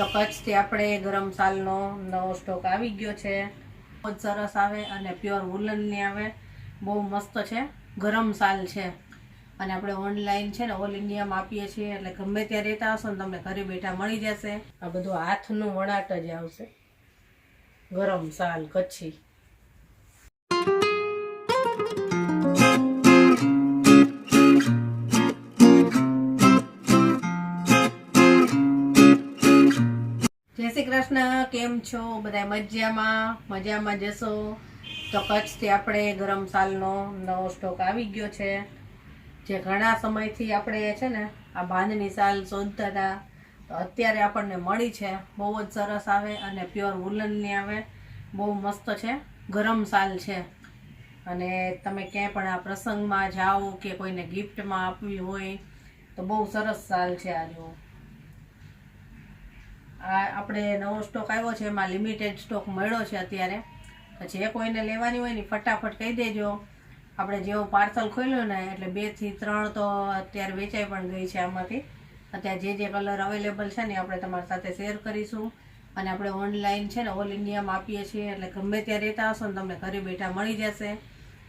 તો કચ્છથી આપણે ગરમ સાલનો નવો સ્ટોક આવી ગયો છે. બહુ જ સરસ આવે અને પ્યોર વુલનની આવે, બહુ મસ્ત છે. ગરમ સાલ છે અને આપણે ઓનલાઈન છે ને ઓલ ઇન્ડિયામાં આપીએ છીએ, એટલે ગમે ત્યાં રહેતા હશો ને તમને ઘરે બેઠા મળી જશે. આ બધું હાથનું વણાટ જ આવશે. ગરમ સાલ કચ્છી. જય શ્રી કૃષ્ણ. કેમ છો બધા? મજામાં જશો. તો કચ્છથી આપણે ગરમ સાલનો નવો સ્ટોક આવી ગયો છે. જે ઘણા સમયથી આપણે છે ને આ બાંધની સાલ શોધતા હતા, તો અત્યારે આપણને મળી છે. બહુ જ સરસ આવે અને પ્યોર વુલનની આવે, બહુ મસ્ત છે. ગરમ સાલ છે અને તમે ક્યાંય પણ આ પ્રસંગમાં જાઓ કે કોઈને ગિફ્ટમાં આપવી હોય તો બહુ સરસ સાલ છે. આ જુઓ, આ આપણે નવો સ્ટોક આવ્યો છે, એમાં લિમિટેડ સ્ટોક મળ્યો છે અત્યારે. જે કોઈને લેવાની હોય ને ફટાફટ કહી દેજો. આપણે જેવો પાર્સલ ખોલ્યો ને એટલે 2 થી 3 તો અત્યારે વેચાઈ પણ ગઈ છે. આમાંથી અત્યારે જે કલર અવેલેબલ છે ને આપણે તમારી સાથે શેર કરીશું. અને આપણે ઓનલાઈન છે ને ઓલ ઇન્ડિયામાં આપીએ છીએ, એટલે ગમે ત્યાં રહેતા હશો ને તમને ઘરે બેઠા મળી જશે.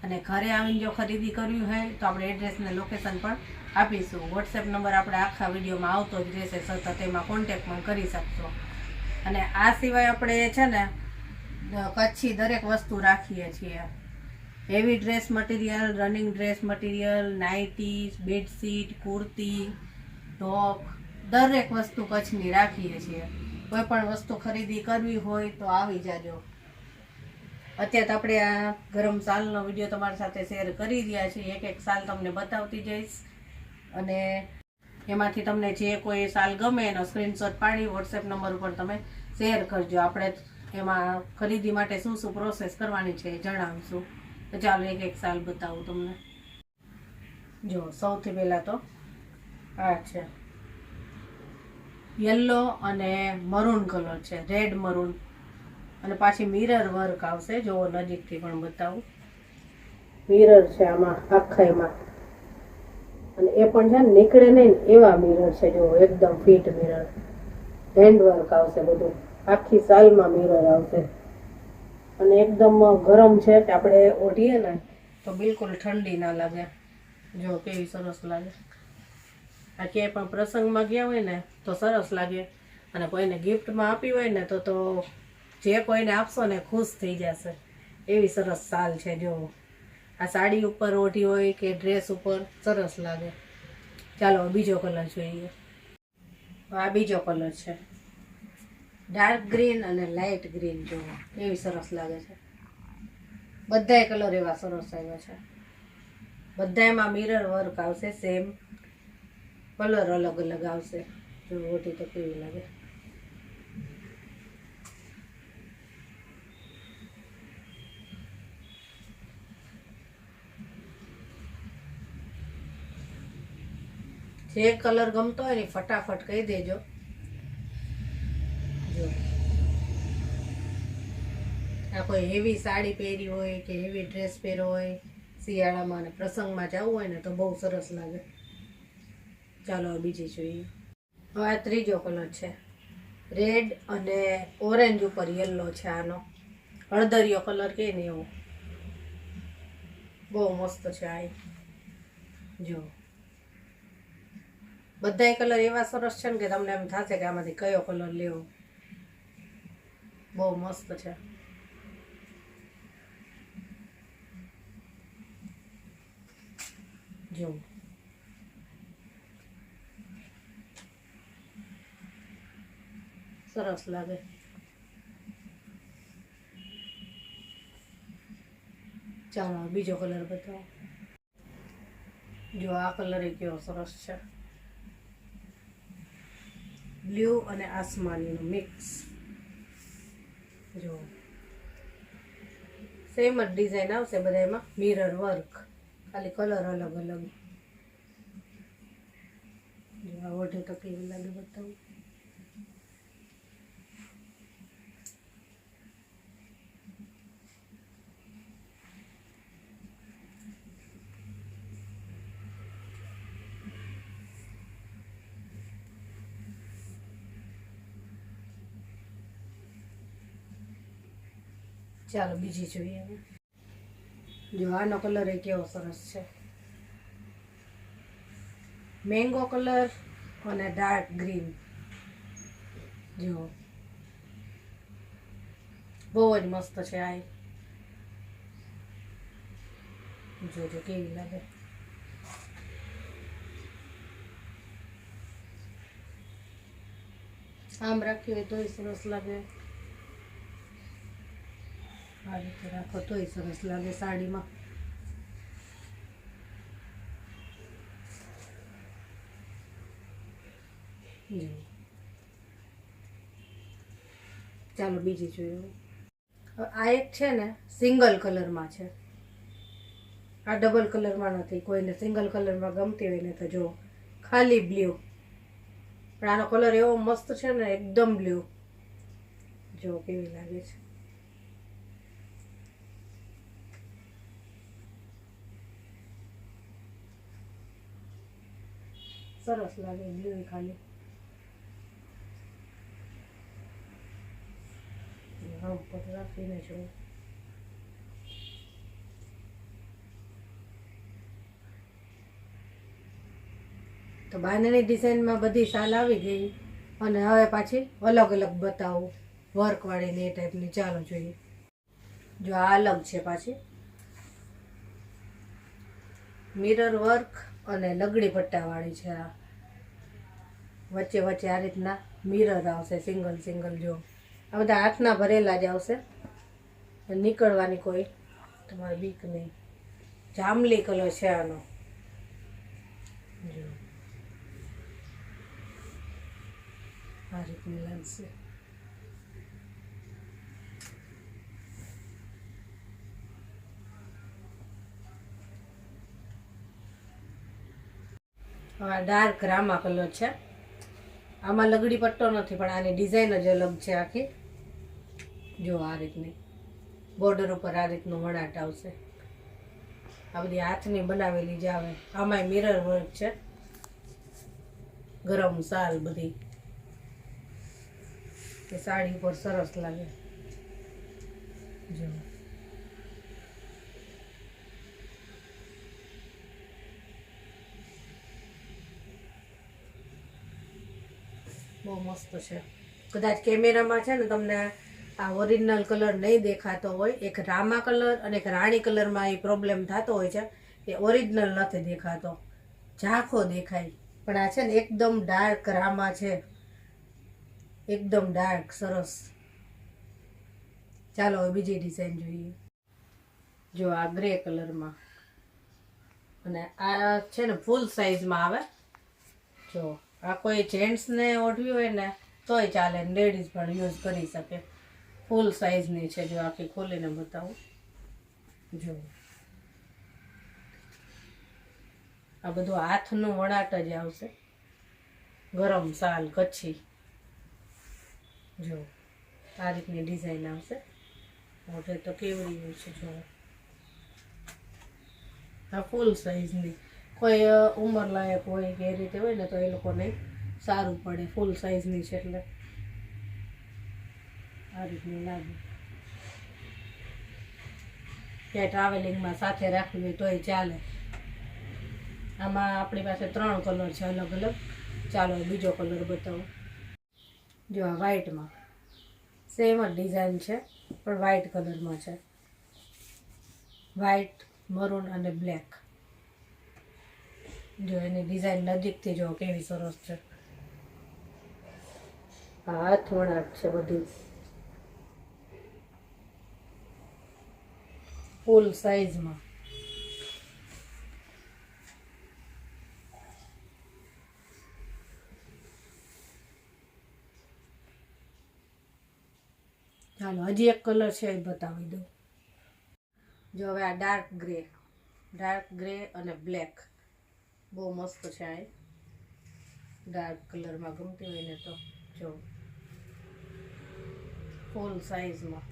અને ઘરે આવીને જો ખરીદી કરવી હોય તો આપણે એડ્રેસ ને લોકેશન પણ આપીશું. વોટ્સએપ નંબર આપણે આખા વિડીયોમાં આવતો જ રહેશે, સતત એમાં કોન્ટેક્ટ પણ કરી શકશો. અને આ સિવાય આપણે છે ને કચ્છી દરેક વસ્તુ રાખીએ છીએ. Heavy dress material, running dress material, nighty, bedsheet, kurti, top, દરેક વસ્તુ કચ્છની રાખીએ છીએ. કોઈ પણ વસ્તુ ખરીદી કરવી હોય તો આવી જાજો. અત્યારે તો આપણે આ ગરમ સાલનો વિડીયો તમારી સાથે શેર કરી રહ્યા છીએ. એક એક સાલ તમને બતાવતી જઈશ અને એમાંથી તમને જે કોઈ સાલ ગમે એનો સ્ક્રીનશોટ પાડી વોટ્સએપ નંબર ઉપર તમે શેર કરજો. આપણે એમાં ખરીદી માટે શું શું પ્રોસેસ કરવાની છે એ જણાવીશું. તો ચાલો એક એક સાલ બતાવું તમને. જો સૌથી પહેલાં તો આ છે યલો અને મરૂન કલર છે, રેડ મરૂન, અને પાછી મિરર વર્ક આવશે. જો નજીકથી પણ બતાવું, મિરર છે આમાં આખાઈમાં, અને એ પણ છે ને નીકળે નહીં એવા મિરર છે. જો એકદમ ફિટ મિરર, હેન્ડ વર્ક આવશે બધું, આખી સાલમાં મિરર આવશે. અને એકદમ ગરમ છે કે આપણે ઓઢીએ ને તો બિલકુલ ઠંડી ના લાગે. જો કેવી સરસ લાગે. આ ક્યાંય પણ પ્રસંગમાં ગયા હોય ને તો સરસ લાગે, અને કોઈને ગિફ્ટમાં આપી હોય ને તો જે કોઈને આપશો ને ખુશ થઈ જશે. એવી સરસ સાલ છે. જો આ સાડી ઉપર ઓઢી હોય કે ડ્રેસ ઉપર સરસ લાગે. ચાલો બીજો કલર જોઈએ. આ બીજો કલર છે, ડાર્ક ગ્રીન અને લાઇટ ગ્રીન. જો એવી સરસ લાગે છે. બધાય કલર એવા સરસ આવ્યા છે. બધાયમાં મિરર વર્ક આવશે, સેમ કલર અલગ અલગ આવશે. જો ઓઢી તો કેવી લાગે. જે કલર ગમતો હોય ને ફટાફટ કહી દેજો. જો આ કોઈ હેવી સાડી પહેરી હોય કે હેવી ડ્રેસ પહેરો હોય શિયાળામાં અને પ્રસંગમાં જવું હોય ને તો બહુ સરસ લાગે. ચાલો બીજી જોઈએ. હવે આ ત્રીજો કલર છે, રેડ અને ઓરેન્જ ઉપર યલો છે. આનો હળદરિયો કલર કે ને એવો બહુ મસ્ત છે. આ જો બધાય કલર એવા સરસ છે ને કે તમને એમ થશે કે આમાંથી કયો કલર લેવો. બહુ મસ્ત છે. જો સરસ લાગે. ચાલો બીજો કલર બતાવો. જો આ કલર એ કેવો સરસ છે, બ્લુ અને આસમાનીનું મિક્સ. જો સેમ જ ડિઝાઇન આવશે બધામાં, મિરર વર્ક, ખાલી કલર અલગ અલગ. જો આ ઓઢે તો કેવી લાગે બતાવું. ચાલો બીજી જોઈએ હવે. જો આનો કલર એ કેવો સરસ છે, મેંગો કલર અને ડાર્ક ગ્રીન. જો બહુ જ મસ્ત છે આ. જોજો કેવી લાગે. આમ રાખ્યું હોય તોય સરસ લાગે, આ રીતે રાખો તોય સરસ લાગે સાડીમાં. ચાલો બીજી જોઈએ. આ એક છે ને સિંગલ કલરમાં છે, આ ડબલ કલરમાં નથી. કોઈને સિંગલ કલરમાં ગમતી હોય ને તો જો ખાલી બ્લુ, પણ આનો કલર એવો મસ્ત છે ને એકદમ બ્લુ. જો કેવી લાગે છે. સરસ લાગે બ્લુ ખાલી. હા ઉપર રાખીને જો તો બાંધણી ડિઝાઇનમાં બધી શાલ આવી ગઈ, અને હવે પાછી અલગ અલગ બતાવું વર્કવાળી ને એ ટાઈપની. ચાલો જોઈએ. જો આ અલગ છે પાછી, મિરર વર્ક અને લગડી પટ્ટાવાળી છે. આ વચ્ચે વચ્ચે આ રીતના મિરર આવશે સિંગલ સિંગલ. જો આ બધા હાથના ભરેલા જ આવશે, નીકળવાની કોઈ તમારે બીક નહીં. જાંબલી કલર છે આનો. જો આ રીતની લાગશે. આ ડાર્ક રામા કલર છે. આમાં લગડી પટ્ટો નથી, પણ આની ડિઝાઇન જ અલગ છે આખી. જો આ રીતની બોર્ડર ઉપર આ રીતનું વણાટ આવશે. આ બધી હાથની બનાવેલી જ આવે. આમાંય મિરર વર્ક છે. ગરમ શાલ બધી એ સાડી ઉપર સરસ લાગે. જો બહુ મસ્ત છે. કદાચ કેમેરામાં છે ને તમને આ ઓરિજિનલ કલર નહીં દેખાતો હોય. એક રામા કલર અને એક રાણી કલરમાં એ પ્રોબ્લેમ થતો હોય છે, એ ઓરિજિનલ નથી દેખાતો, ઝાંખો દેખાય. પણ આ છે ને એકદમ ડાર્ક રામા છે, એકદમ ડાર્ક સરસ. ચાલો હવે બીજી ડિઝાઇન જોઈએ. જો આ ગ્રે કલરમાં, અને આ છે ને ફૂલ સાઈઝમાં આવે. જો આ કોઈ જેન્ટ્સને ઓઢવી હોય ને તોય ચાલે, લેડીઝ પણ યુઝ કરી શકે. ફૂલ સાઈઝની છે. જો આખી ખોલીને બતાવું. જો આ બધું હાથનું વણાટ જ આવશે. ગરમ શાલ કચ્છી. જો આ રીતની ડિઝાઇન આવશે. મોઢે તો કેવડી હોય છે. જો આ ફૂલ સાઈઝની. કોઈ ઉંમર લાયક હોય કે એ રીતે હોય ને તો એ લોકોને સારું પડે. ફૂલ સાઈઝની છે એટલે આ રીતની લાગે. ક્યાંય ટ્રાવેલિંગમાં સાથે રાખવી હોય તોય ચાલે. આમાં આપણી પાસે 3 કલર છે અલગ અલગ. ચાલો બીજો કલર બતાવો. જો આ વ્હાઈટમાં સેમ જ ડિઝાઇન છે, પણ વ્હાઈટ કલરમાં છે. વ્હાઈટ, મરૂન અને બ્લેક. જો એની ડિઝાઇન નજીકથી જો કેવી સરસ છે. આ હાથ વણાટ છે બધી. ફૂલ સાઈઝમાં. ચાલો હજી એક કલર છે એ બતાવી દઉં. જો હવે આ ડાર્ક ગ્રે અને બ્લેક બહુ મસ્ત છે. આ ડાર્ક કલરમાં ગમતી હોય ને તો જો ફૂલ સાઈઝમાં.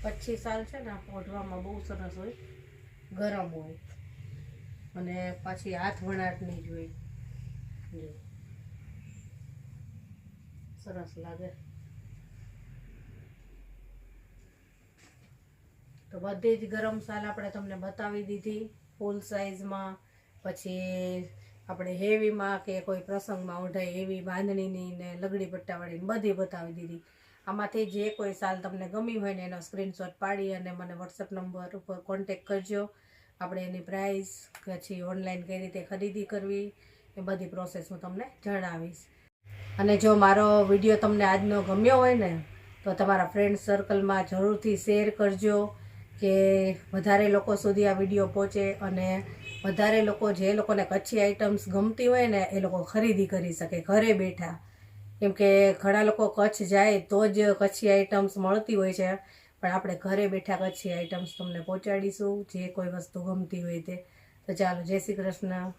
કચ્છી શાલ છે ને ઓઢવામાં બહુ સરસ હોય, ગરમ હોય, અને પાછી હાથ વણાટની જ હોય. જો સરસ લાગે. તો બધી જ ગરમ શાલ આપણે તમને બતાવી દીધી ફૂલ સાઇઝમાં, પછી આપણે હેવીમાં કે કોઈ પ્રસંગમાં ઓઢાય એવી બાંધણીની ને લગડી પટ્ટાવાળી બધી બતાવી દીધી. આમાંથી જે કોઈ શાલ તમને ગમી હોય ને એનો સ્ક્રીનશોટ પાડી અને મને વોટ્સએપ નંબર ઉપર કોન્ટેક કરજો. આપણે એની પ્રાઇસ પછી ઓનલાઈન કઈ રીતે ખરીદી કરવી એ બધી પ્રોસેસ હું તમને જણાવીશ. અને જો મારો વિડીયો તમને આજનો ગમ્યો હોય ને તો તમારા ફ્રેન્ડ સર્કલમાં જરૂરથી શેર કરજો કે વધારે લોકો સુધી આ વિડીયો પહોંચે અને વધારે લોકો જે લોકોને કચ્છી આઇટમ્સ ગમતી હોય ને એ લોકો ખરીદી કરી શકે ઘરે બેઠા. કેમ કે ઘણા લોકો કચ્છ જાય તો જ કચ્છી આઇટમ્સ મળતી હોય છે, પણ આપણે ઘરે બેઠા કચ્છી આઇટમ્સ તમને પહોંચાડીશું જે કોઈ વસ્તુ ગમતી હોય તે. તો ચાલો, જય શ્રી કૃષ્ણ.